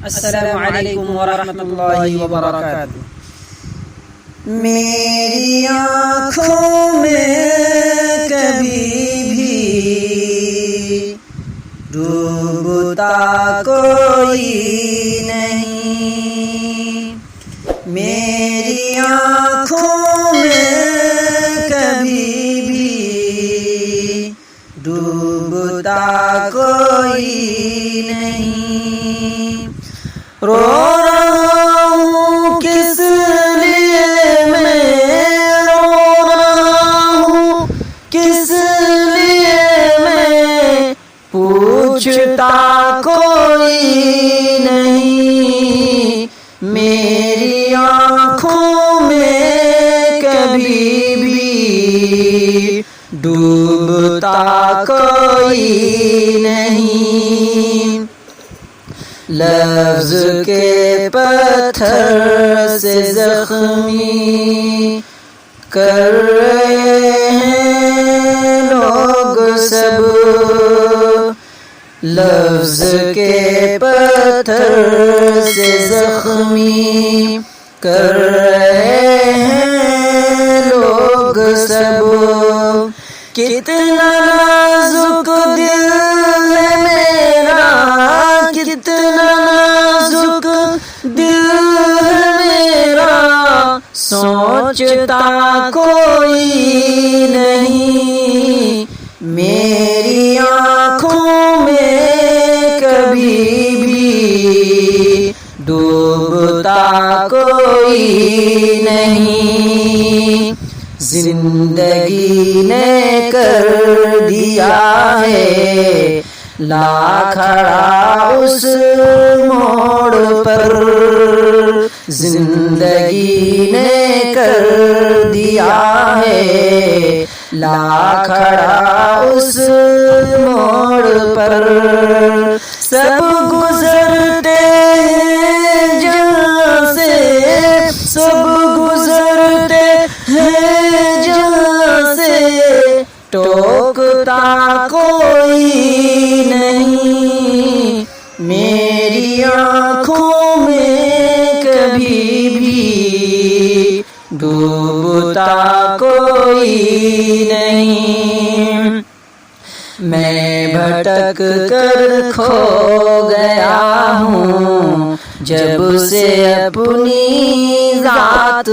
السلام علیکم ورحمۃ اللہ وبرکاتہ۔ میری آنکھوں میں کبھی بھی ڈوبتا کوئی نہیں، میری آنکھوں میں کبھی بھی ڈوبتا کوئی نہیں۔ رو رہا ہوں کس لیے میں رو رہا ہوں کس لیے میں پوچھتا کوئی نہیں، میری آنکھوں میں کبھی بھی ڈوبتا کوئی نہیں۔ لفظ کے پتھر سے زخمی کر رہے ہیں لوگ سب، لفظ کے پتھر سے زخمی کر رہے ہیں لوگ سب۔ کتنا نازک دل ہے میرا، کتنا نازک دل ہے میرا، سوچتا کوئی نہیں، میری آنکھوں میں کبھی بھی ڈوبتا کوئی نہیں۔ زندگی نے کر دیا ہے لا کھڑا اس موڑ پر، زندگی نے کر دیا ہے لا کھڑا اس موڑ پر۔ سب گزرتے ہیں جہاں سے، سب گزرتے ہیں جہاں سے، ٹوکتا کوئی نہیں، میری آنکھوں میں کبھی بھی ڈوبتا کوئی نہیں۔ میں بھٹک کر کھو گیا ہوں جب سے اپنی ذات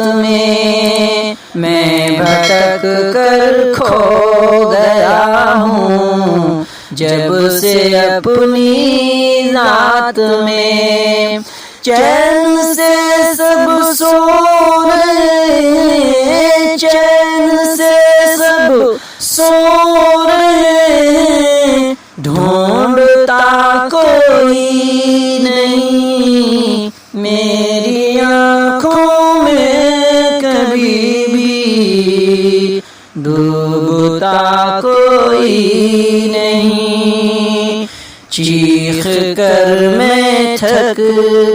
میں بھٹک کر کھو گیا ہوں جب سے اپنی ذات میں۔ چین سے سب سو رہے ہیں، چین سے سب سو رہے ہیں، ڈھونڈتا کوئی نہیں، میری آنکھوں میں کبھی بھی ڈوبتا کوئی نہیں۔ چیخ کر میں تھک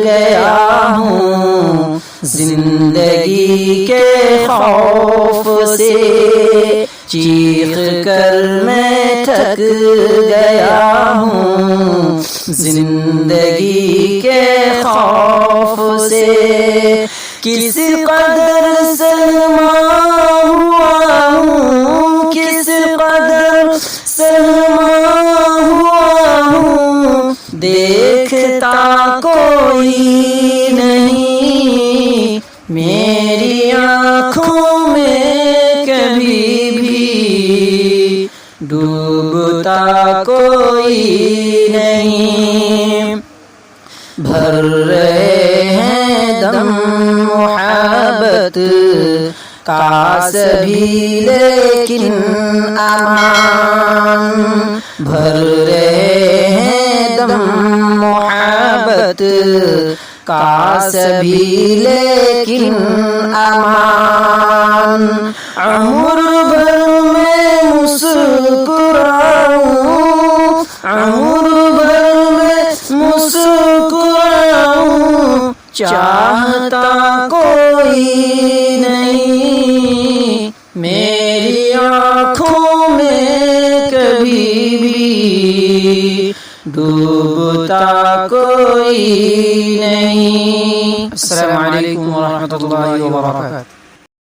گیا ہوں زندگی کے خوف سے، چیخ کر میں تھک گیا ہوں زندگی کے خوف سے۔ کس قدر سہما ہوا ہوں، کس قدر سہما ہوا ہوں، دیکھتا کوئی نہیں، میری آنکھوں میں کبھی بھی ڈوبتا کوئی نہیں۔ بھر رہے ہیں دم محبت کا سبھی لیکن امان، بھر رہے ہیں دم محبت کا سبھی لیکن امان۔ عمر بھر میں مسکراؤں، عمر بھر میں مسکراؤں، چاہتا کوئی نہیں، میری آنکھوں میں کبھی بھی ڈوبتا کوئی کوئی نہیں. السلام علیکم ورحمۃ اللہ وبرکاتہ.